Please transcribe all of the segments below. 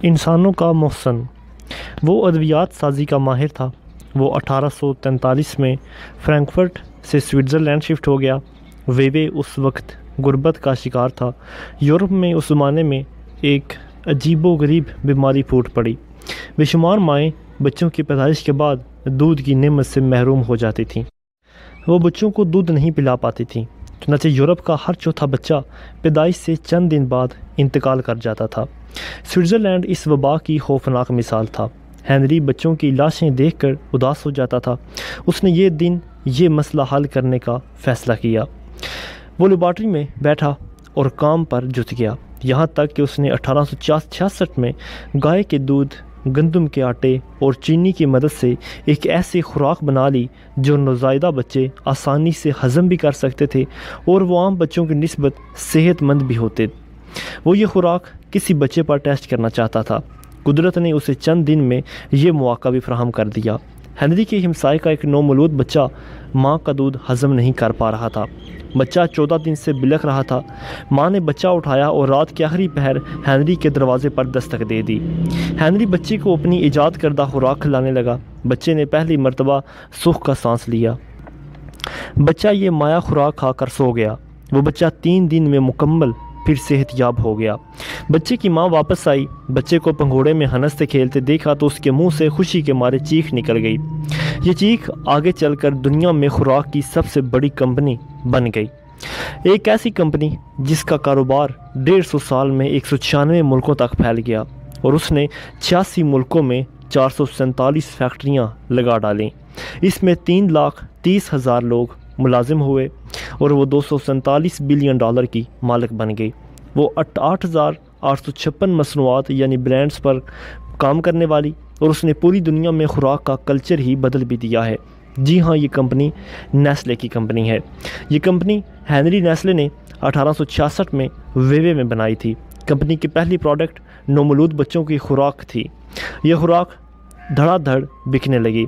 انسانوں کا محسن۔ وہ ادویات سازی کا ماہر تھا۔ وہ 1843 میں فرینکفرٹ سے سوئٹزرلینڈ شفٹ ہو گیا۔ ویوے اس وقت غربت کا شکار تھا۔ یورپ میں اس زمانے میں ایک عجیب و غریب بیماری پھوٹ پڑی۔ بے شمار مائیں بچوں کی پیدائش کے بعد دودھ کی نعمت سے محروم ہو جاتی تھیں۔ وہ بچوں کو دودھ نہیں پلا پاتی تھیں، چنانچہ یورپ کا ہر چوتھا بچہ پیدائش سے چند دن بعد انتقال کر جاتا تھا۔ سوئٹزرلینڈ اس وبا کی خوفناک مثال تھا۔ ہنری بچوں کی لاشیں دیکھ کر اداس ہو جاتا تھا۔ اس نے یہ مسئلہ حل کرنے کا فیصلہ کیا۔ وہ لیبارٹری میں بیٹھا اور کام پر جت گیا، یہاں تک کہ اس نے 1866 میں گائے کے دودھ، گندم کے آٹے اور چینی کی مدد سے ایک ایسی خوراک بنا لی جو نوزائیدہ بچے آسانی سے ہضم بھی کر سکتے تھے اور وہ عام بچوں کی نسبت صحت مند بھی ہوتے۔ وہ یہ خوراک کسی بچے پر ٹیسٹ کرنا چاہتا تھا۔ قدرت نے اسے چند دن میں یہ مواقع بھی فراہم کر دیا۔ ہنری کے ہمسائے کا ایک نومولود بچہ ماں کا دودھ ہضم نہیں کر پا رہا تھا۔ بچہ 14 دن سے بلک رہا تھا۔ ماں نے بچہ اٹھایا اور رات کے آخری پہر ہنری کے دروازے پر دستک دے دی۔ ہنری بچے کو اپنی ایجاد کردہ خوراک کھلانے لگا۔ بچے نے پہلی مرتبہ سکھ کا سانس لیا۔ بچہ یہ مایا خوراک کھا کر سو گیا۔ وہ بچہ 3 دن میں مکمل پھر صحت یاب ہو گیا۔ بچے کی ماں واپس آئی، بچے کو پنگھوڑے میں ہنستے کھیلتے دیکھا تو اس کے منہ سے خوشی کے مارے چیخ نکل گئی۔ یہ چیخ آگے چل کر دنیا میں خوراک کی سب سے بڑی کمپنی بن گئی، ایک ایسی کمپنی جس کا کاروبار 150 سال میں 196 ملکوں تک پھیل گیا اور اس نے 86 ملکوں میں 447 فیکٹریاں لگا ڈالیں۔ اس میں 3,30,000 لوگ ملازم ہوئے اور وہ $247 بلین کی مالک بن گئی۔ وہ 8,856 مصنوعات یعنی برانڈز پر کام کرنے والی، اور اس نے پوری دنیا میں خوراک کا کلچر ہی بدل بھی دیا ہے۔ جی ہاں، یہ کمپنی نیسلے کی کمپنی ہے۔ یہ کمپنی ہنری نیسلے نے 1866 میں ویوے میں بنائی تھی۔ کمپنی کی پہلی پروڈکٹ نومولود بچوں کی خوراک تھی۔ یہ خوراک دھڑا دھڑ بکنے لگی۔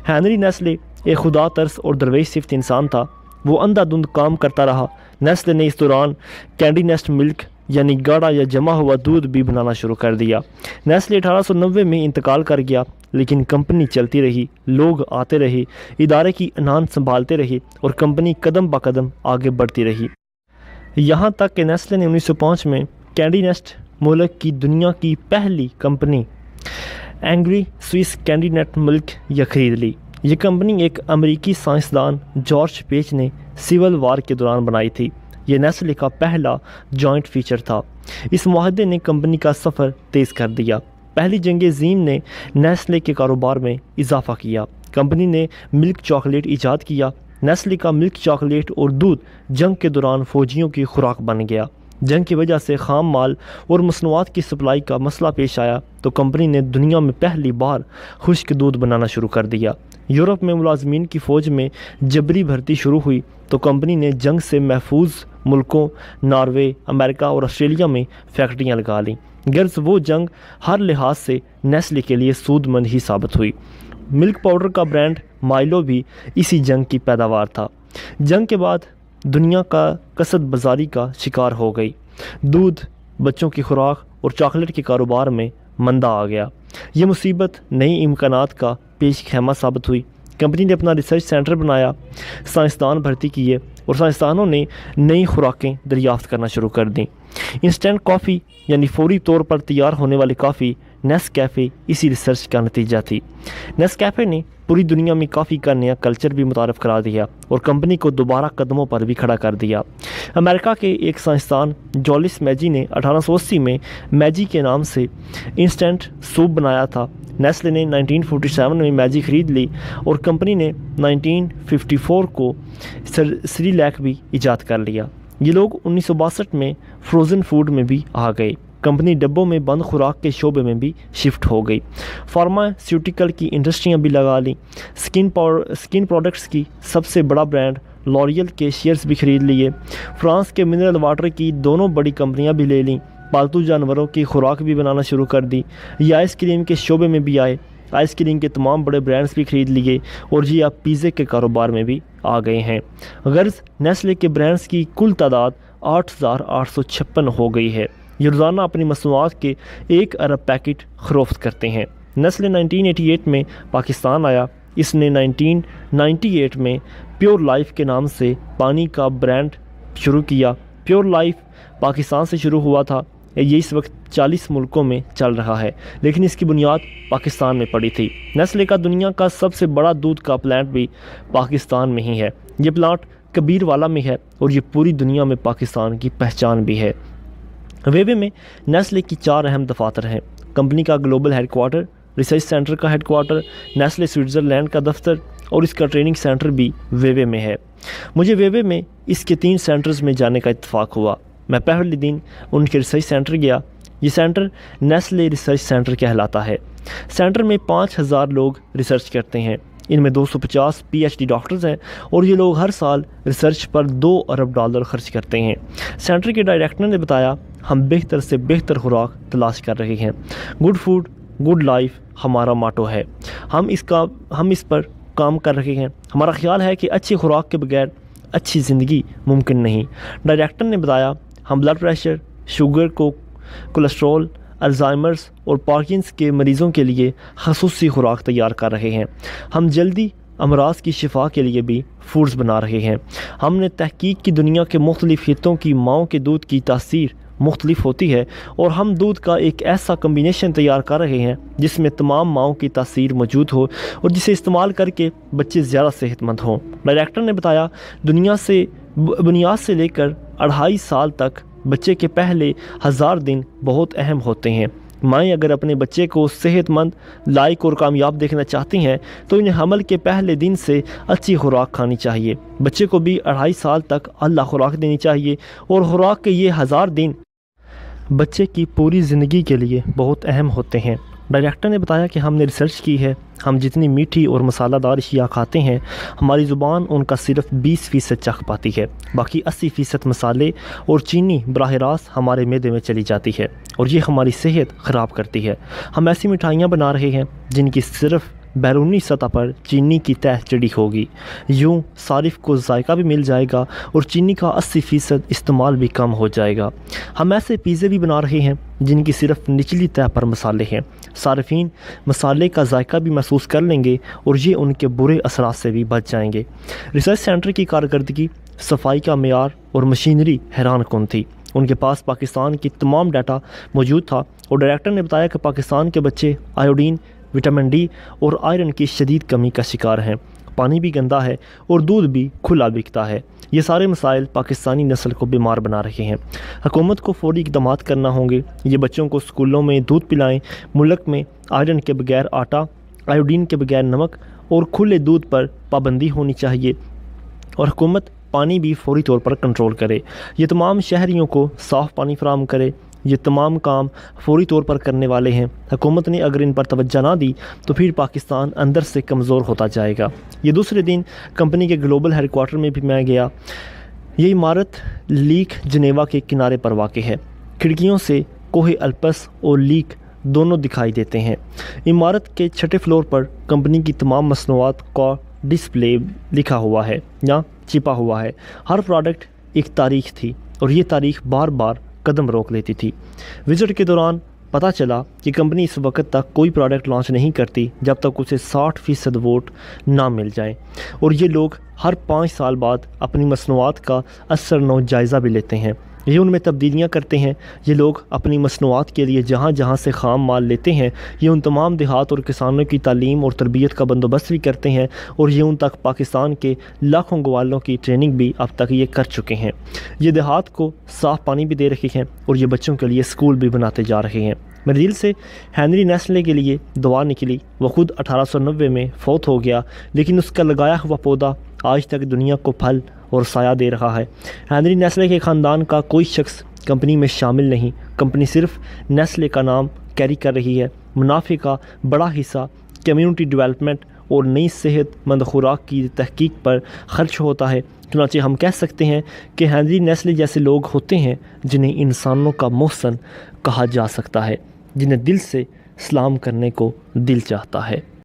ہنری نیسلے ایک خدا ترس اور درویش صفت انسان تھا۔ وہ اندھا دھند کام کرتا رہا۔ نیسلے نے اس دوران کینڈی نیسٹ ملک یعنی گاڑھا یا جمع ہوا دودھ بھی بنانا شروع کر دیا۔ نیسلے 1890 میں انتقال کر گیا، لیکن کمپنی چلتی رہی، لوگ آتے رہے، ادارے کی انان سنبھالتے رہے اور کمپنی قدم با قدم آگے بڑھتی رہی، یہاں تک کہ نیسلے نے 1905 میں کینڈی نیسٹ ملک کی دنیا کی پہلی company Anglo Swiss condensed milk خرید لی۔ یہ کمپنی ایک امریکی سائنسدان جارج پیچ نے سول وار کے دوران بنائی تھی۔ یہ نیسلے کا پہلا جوائنٹ فیچر تھا۔ اس معاہدے نے کمپنی کا سفر تیز کر دیا۔ پہلی جنگ عظیم نے نیسلے کے کاروبار میں اضافہ کیا۔ کمپنی نے ملک چاکلیٹ ایجاد کیا۔ نیسلے کا ملک چاکلیٹ اور دودھ جنگ کے دوران فوجیوں کی خوراک بن گیا۔ جنگ کی وجہ سے خام مال اور مصنوعات کی سپلائی کا مسئلہ پیش آیا تو کمپنی نے دنیا میں پہلی بار خشک دودھ بنانا شروع کر دیا۔ یورپ میں ملازمین کی فوج میں جبری بھرتی شروع ہوئی تو کمپنی نے جنگ سے محفوظ ملکوں ناروے، امریکہ اور آسٹریلیا میں فیکٹریاں لگا لیں۔ غرض وہ جنگ ہر لحاظ سے نیسلے کے لیے سود مند ہی ثابت ہوئی۔ ملک پاؤڈر کا برانڈ مائلو بھی اسی جنگ کی پیداوار تھا۔ جنگ کے بعد دنیا کا کسب بازاری کا شکار ہو گئی۔ دودھ، بچوں کی خوراک اور چاکلیٹ کے کاروبار میں مندہ آ گیا۔ یہ مصیبت نئی امکانات کا پیش خیمہ ثابت ہوئی۔ کمپنی نے اپنا ریسرچ سینٹر بنایا، سائنسدان بھرتی کیے اور سائنسدانوں نے نئی خوراکیں دریافت کرنا شروع کر دیں۔ انسٹنٹ کافی یعنی فوری طور پر تیار ہونے والی کافی نیس کیفے اسی ریسرچ کا نتیجہ تھی۔ نیس کیفے نے پوری دنیا میں کافی کا نیا کلچر بھی متعارف کرا دیا اور کمپنی کو دوبارہ قدموں پر بھی کھڑا کر دیا۔ امریکہ کے ایک سائنسدان جولس میجی نے 1880 میں میجی کے نام سے انسٹنٹ سوپ بنایا تھا۔ نیسلے نے 1947 میں میجی خرید لی اور کمپنی نے 1954 کو سریلیک بھی ایجاد کر لیا۔ یہ لوگ 1962 میں فروزن فوڈ میں بھی آ گئے۔ کمپنی ڈبوں میں بند خوراک کے شعبے میں بھی شفٹ ہو گئی۔ فارماسیوٹیکل کی انڈسٹریاں بھی لگا لیں۔ سکن پروڈکٹس کی سب سے بڑا برانڈ لوریل کے شیئرز بھی خرید لیے۔ فرانس کے منرل واٹر کی دونوں بڑی کمپنیاں بھی لے لیں۔ پالتو جانوروں کی خوراک بھی بنانا شروع کر دی۔ یہ آئس کریم کے شعبے میں بھی آئے۔ آئس کریم کے تمام بڑے برانڈز بھی خرید لیے اور جی آپ پیزے کے کاروبار میں بھی آ گئے ہیں۔ غرض نیسلے کے برانڈز کی کل تعداد 8,856 ہو گئی ہے۔ یہ روزانہ اپنی مصنوعات کے 1 ارب پیکٹ فروخت کرتے ہیں۔ نیسلے 1988 میں پاکستان آیا۔ اس نے 1998 میں پیور لائف کے نام سے پانی کا برانڈ شروع کیا۔ پیور لائف پاکستان سے شروع ہوا تھا، یہ اس وقت 40 ملکوں میں چل رہا ہے، لیکن اس کی بنیاد پاکستان میں پڑی تھی۔ نیسلے کا دنیا کا سب سے بڑا دودھ کا پلانٹ بھی پاکستان میں ہی ہے۔ یہ پلانٹ کبیر والا میں ہے اور یہ پوری دنیا میں پاکستان کی پہچان بھی ہے۔ ویوے میں نیسلے کی 4 اہم دفاتر ہیں۔ کمپنی کا global headquarter, research centre کا ہیڈ کوارٹر، نیسلے سوئٹزرلینڈ کا دفتر اور اس کا ٹریننگ سینٹر بھی ویوے میں ہے۔ مجھے ویوے میں اس کے 3 سینٹرز میں جانے کا اتفاق ہوا۔ میں پہلے دن ان کے ریسرچ سینٹر گیا۔ یہ سینٹر نیسلے ریسرچ سینٹر کہلاتا ہے۔ سینٹر میں 5000 لوگ ریسرچ کرتے ہیں۔ ان میں 250 پی ایچ ڈی ڈاکٹرز ہیں اور یہ لوگ ہر سال ریسرچ پر $2 ارب خرچ کرتے ہیں۔ سینٹر کے ڈائریکٹر نے بتایا، ہم بہتر سے بہتر خوراک تلاش کر رہے ہیں۔ گڈ فوڈ گڈ لائف ہمارا ماٹو ہے۔ ہم اس پر کام کر رہے ہیں۔ ہمارا خیال ہے کہ اچھی خوراک کے بغیر اچھی زندگی ممکن نہیں۔ ڈائریکٹر نے بتایا، ہم blood pressure, sugar cholesterol, Alzheimer's اور پارکنسن کے مریضوں کے لیے خصوصی خوراک تیار کر رہے ہیں۔ ہم جلدی امراض کی شفا کے لیے بھی فوڈز بنا رہے ہیں۔ ہم نے تحقیق کی دنیا کے مختلف خطوں کی ماؤں کے دودھ کی تاثیر مختلف ہوتی ہے اور ہم دودھ کا ایک ایسا کمبینیشن تیار کر رہے ہیں جس میں تمام ماؤں کی تاثیر موجود ہو اور جسے استعمال کر کے بچے زیادہ صحت مند ہوں۔ ڈائریکٹر نے بتایا، بنیاد سے لے کر 2.5 سال تک بچے کے پہلے 1000 دن بہت اہم ہوتے ہیں۔ مائیں اگر اپنے بچے کو صحت مند، لائق اور کامیاب دیکھنا چاہتی ہیں تو انہیں حمل کے پہلے دن سے اچھی خوراک کھانی چاہیے۔ بچے کو بھی 2.5 سال تک اعلیٰ خوراک دینی چاہیے اور خوراک کے یہ 1000 دن بچے کی پوری زندگی کے لیے بہت اہم ہوتے ہیں۔ ڈائریکٹر نے بتایا کہ ہم نے ریسرچ کی ہے، ہم جتنی میٹھی اور مسالہ دار اشیاء کھاتے ہیں ہماری زبان ان کا صرف 20% چکھ پاتی ہے، باقی 80% مسالے اور چینی براہ راست ہمارے معدے میں چلی جاتی ہے اور یہ ہماری صحت خراب کرتی ہے۔ ہم ایسی مٹھائیاں بنا رہے ہیں جن کی صرف بیرونی سطح پر چینی کی تہ چڑھی ہوگی، یوں صارف کو ذائقہ بھی مل جائے گا اور چینی کا 80% استعمال بھی کم ہو جائے گا۔ ہم ایسے پیزے بھی بنا رہے ہیں جن کی صرف نچلی تہ پر مسالے ہیں، صارفین مسالے کا ذائقہ بھی محسوس کر لیں گے اور یہ ان کے برے اثرات سے بھی بچ جائیں گے۔ ریسرچ سینٹر کی کارکردگی، صفائی کا معیار اور مشینری حیران کن تھی۔ ان کے پاس پاکستان کی تمام ڈیٹا موجود تھا اور ڈائریکٹر نے بتایا کہ پاکستان کے بچے آیوڈین، وٹامن ڈی اور آئرن کی شدید کمی کا شکار ہیں، پانی بھی گندا ہے اور دودھ بھی کھلا بکتا ہے۔ یہ سارے مسائل پاکستانی نسل کو بیمار بنا رہے ہیں۔ حکومت کو فوری اقدامات کرنا ہوں گے۔ یہ بچوں کو اسکولوں میں دودھ پلائیں۔ ملک میں آئرن کے بغیر آٹا، آیوڈین کے بغیر نمک اور کھلے دودھ پر پابندی ہونی چاہیے اور حکومت پانی بھی فوری طور پر کنٹرول کرے۔ یہ تمام شہریوں کو صاف پانی فراہم کرے۔ یہ تمام کام فوری طور پر کرنے والے ہیں۔ حکومت نے اگر ان پر توجہ نہ دی تو پھر پاکستان اندر سے کمزور ہوتا جائے گا۔ یہ دوسرے دن کمپنی کے گلوبل ہیڈ کوارٹر میں بھی میں گیا۔ یہ عمارت لیک جنیوا کے کنارے پر واقع ہے۔ کھڑکیوں سے کوہ الپس اور لیک دونوں دکھائی دیتے ہیں۔ عمارت کے 6 فلور پر کمپنی کی تمام مصنوعات کا ڈسپلے لکھا ہوا ہے یا چھپا ہوا ہے۔ ہر پروڈکٹ ایک تاریخ تھی اور یہ تاریخ بار بار قدم روک لیتی تھی۔ وزٹ کے دوران پتہ چلا کہ کمپنی اس وقت تک کوئی پروڈکٹ لانچ نہیں کرتی جب تک اسے 60% ووٹ نہ مل جائیں، اور یہ لوگ ہر 5 سال بعد اپنی مصنوعات کا اثر نو جائزہ بھی لیتے ہیں، یہ ان میں تبدیلیاں کرتے ہیں۔ یہ لوگ اپنی مصنوعات کے لیے جہاں جہاں سے خام مال لیتے ہیں یہ ان تمام دیہات اور کسانوں کی تعلیم اور تربیت کا بندوبست بھی کرتے ہیں، اور یہ ان تک پاکستان کے لاکھوں گوالوں کی ٹریننگ بھی اب تک یہ کر چکے ہیں۔ یہ دیہات کو صاف پانی بھی دے رہے ہیں اور یہ بچوں کے لیے اسکول بھی بناتے جا رہے ہیں۔ میرے دل سے ہنری نیسلے کے لیے دعا نکلی۔ وہ خود 1890 میں فوت ہو گیا، لیکن اس کا لگایا ہوا پودا آج تک دنیا کو پھل اور سایہ دے رہا ہے۔ ہنری نیسلے کے خاندان کا کوئی شخص کمپنی میں شامل نہیں، کمپنی صرف نیسلے کا نام کیری کر رہی ہے۔ منافع کا بڑا حصہ کمیونٹی ڈیولپمنٹ اور نئی صحت مند خوراک کی تحقیق پر خرچ ہوتا ہے۔ چنانچہ ہم کہہ سکتے ہیں کہ ہنری نیسلے جیسے لوگ ہوتے ہیں جنہیں انسانوں کا محسن کہا جا سکتا ہے، جنہیں دل سے سلام کرنے کو دل چاہتا ہے۔